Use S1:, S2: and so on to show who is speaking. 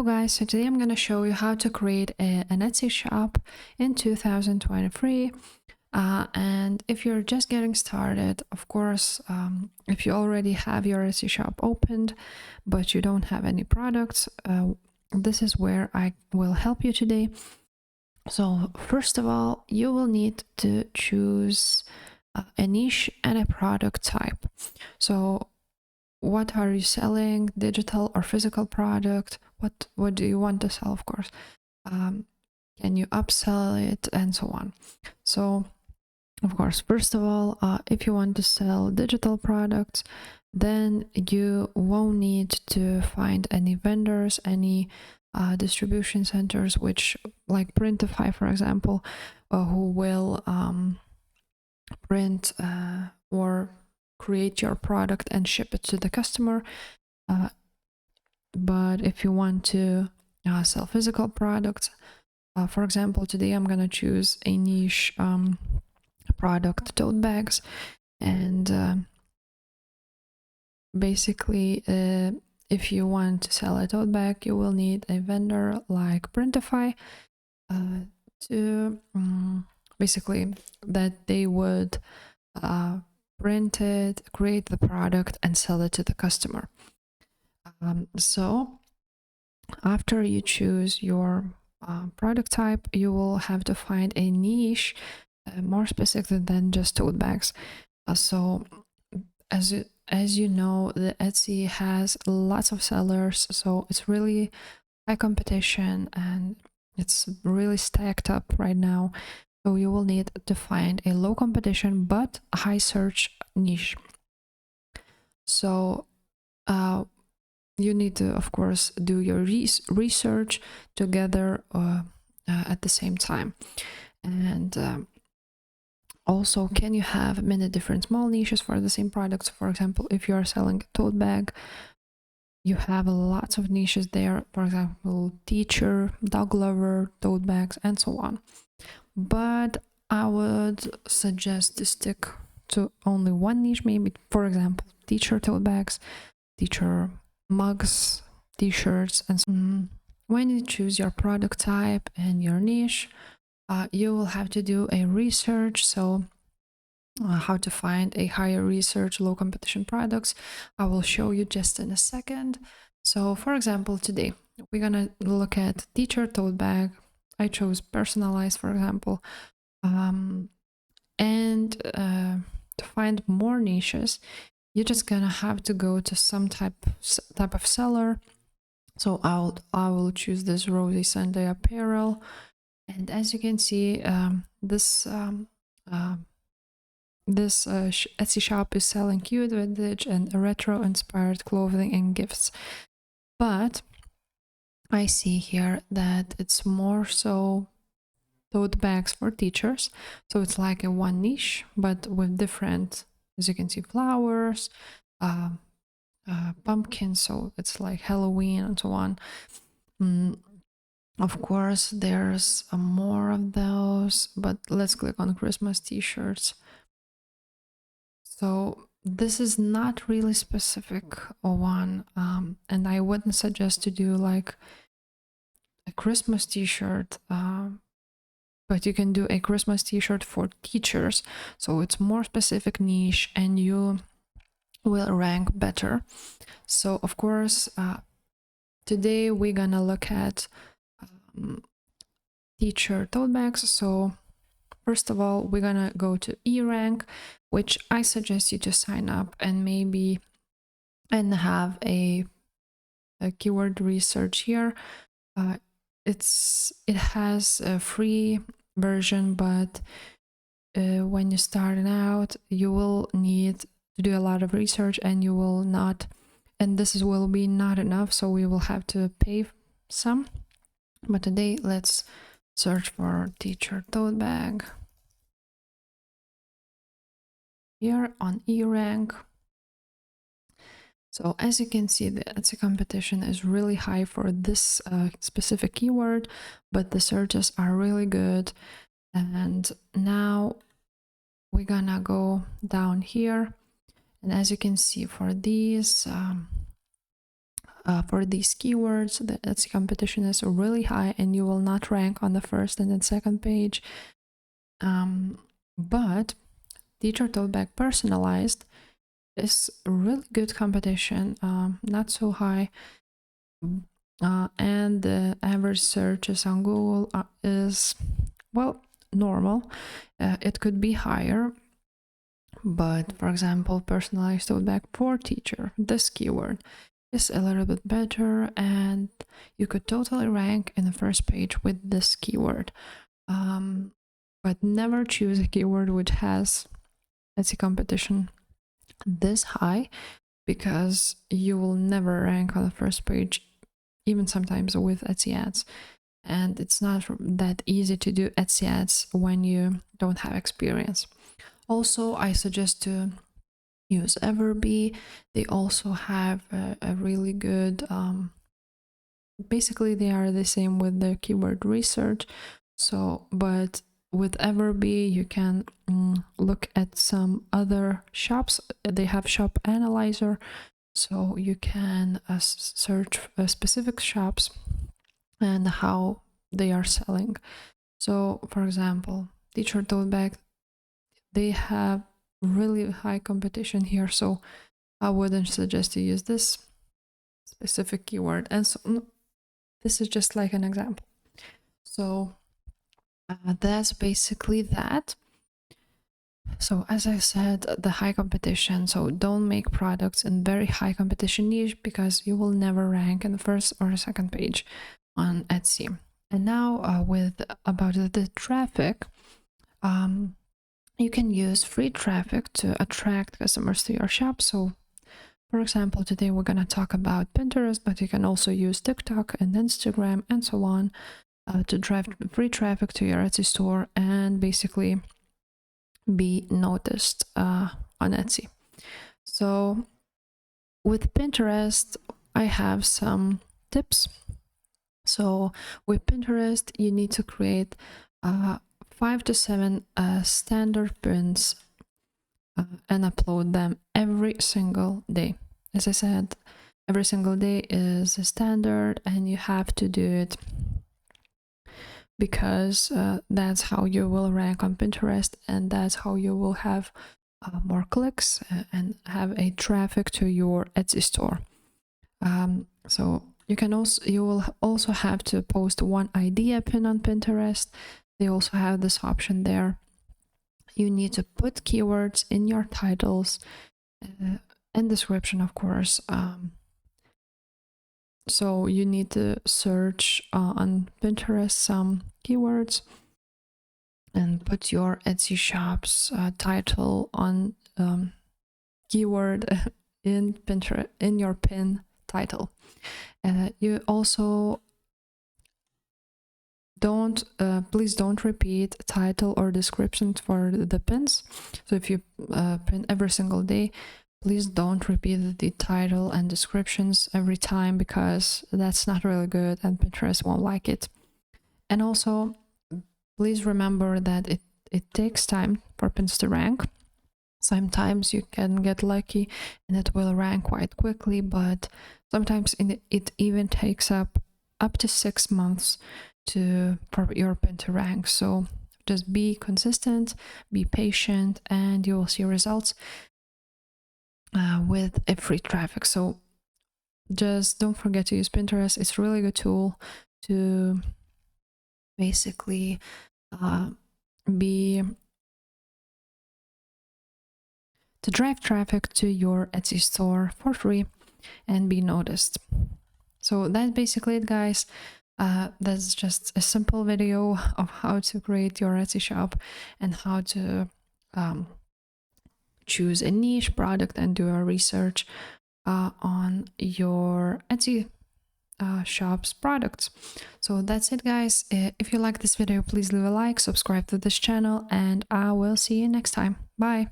S1: guys, so today I'm going to show you how to create an Etsy shop in 2023. And if you're just getting started, of course, if you already have your Etsy shop opened, but you don't have any products, this is where I will help you today. So first of all, you will need to choose a niche and a product type. So what are you selling, digital or physical product? What do you want to sell, of course? Can you upsell it, and so on? So of course, first of all, if you want to sell digital products, then you won't need to find any vendors, any distribution centers, which like Printify, for example, who will print or create your product and ship it to the customer. But if you want to sell physical products, for example, today I'm gonna choose a niche product, tote bags, and basically if you want to sell a tote bag, you will need a vendor like Printify to basically that they would print it, create the product, and sell it to the customer. So after you choose your product type, you will have to find a niche more specific than just tote bags. So as you know, the Etsy has lots of sellers, so it's really high competition and it's really stacked up right now. So you will need to find a low competition but high search niche. So you need to, of course, do your research together at the same time. And also, can you have many different small niches for the same products? For example, if you are selling a tote bag, you have lots of niches there. For example, teacher, dog lover, tote bags, and so on. But I would suggest to stick to only one niche, maybe, for example, teacher tote bags, teacher mugs, t-shirts, and when you choose your product type and your niche, you will have to do a research. So how to find a higher research, low competition products, I will show you just in a second. So for example, today we're gonna look at teacher tote bag. I chose personalized, for example, and to find more niches, you're just gonna have to go to some type of seller. So I will choose this Rosy Sunday apparel, and as you can see, this Etsy shop is selling cute vintage and retro inspired clothing and gifts. But I see here that it's more so tote bags for teachers. So it's like a one niche, but with different, as you can see, flowers, pumpkins. So it's like Halloween and so on. Of course, there's more of those, but let's click on Christmas t-shirts. So this is not really specific one, and I wouldn't suggest to do like a Christmas t-shirt, but you can do a Christmas t-shirt for teachers, so it's more specific niche and you will rank better. So of course, today we're gonna look at teacher tote bags. So first of all, we're gonna go to eRank, which I suggest you to sign up and maybe and have a keyword research here. It has a free version, but when you're starting out, you will need to do a lot of research, and you will not, and this will be not enough, so we will have to pay some. But today, let's search for teacher tote bag here on eRank. So as you can see, the Etsy competition is really high for this specific keyword, but the searches are really good. And now we're gonna go down here, and as you can see, for these for these keywords, the Etsy competition is really high and you will not rank on the first and then second page. But Teacher Tote Bag Personalized is a really good competition, not so high. And the average searches on Google is, well, normal. It could be higher, but for example, personalized tote bag for teacher, this keyword is a little bit better, and you could totally rank in the first page with this keyword. But never choose a keyword which has Etsy competition this high, because you will never rank on the first page, even sometimes with Etsy ads. And it's not that easy to do Etsy ads when you don't have experience. Also, I suggest to use Everbee. They also have a really good, basically they are the same with the keyword research. So, but with Everbee, you can look at some other shops. They have shop analyzer, so you can search specific shops and how they are selling. So, for example, Teacher Tote Bag, they have really high competition here, so I wouldn't suggest to use this specific keyword. And so this is just like an example. So that's basically that. So as I said, the high competition, so don't make products in very high competition niche, because you will never rank in the first or second page on Etsy. And now with about the traffic, you can use free traffic to attract customers to your shop. So for example, today we're going to talk about Pinterest, but you can also use TikTok and Instagram and so on to drive free traffic to your Etsy store and basically be noticed on Etsy. So with Pinterest, I have some tips. So with Pinterest, you need to create 5 to 7 standard pins and upload them every single day. As I said, every single day is a standard, and you have to do it because that's how you will rank on Pinterest, and that's how you will have more clicks and have a traffic to your Etsy store. So you will also have to post one idea pin on Pinterest. They also have this option there. You need to put keywords in your titles and description, of course. So you need to search on Pinterest some keywords and put your Etsy shop's title on keyword in Pinterest, in your pin title. You also please don't repeat title or description for the pins. So if you pin every single day, please don't repeat the title and descriptions every time, because that's not really good and Pinterest won't like it. And also, please remember that it takes time for pins to rank. Sometimes you can get lucky and it will rank quite quickly, but sometimes it even takes up to 6 months for your pin to rank. So just be consistent, be patient, and you will see results with a free traffic. So just don't forget to use Pinterest. It's a really good tool to basically to drive traffic to your Etsy store for free and be noticed. So that's basically it, guys. That's just a simple video of how to create your Etsy shop and how to choose a niche product and do a research on your Etsy shop's products. So that's it, guys. If you like this video, please leave a like, subscribe to this channel, and I will see you next time. Bye.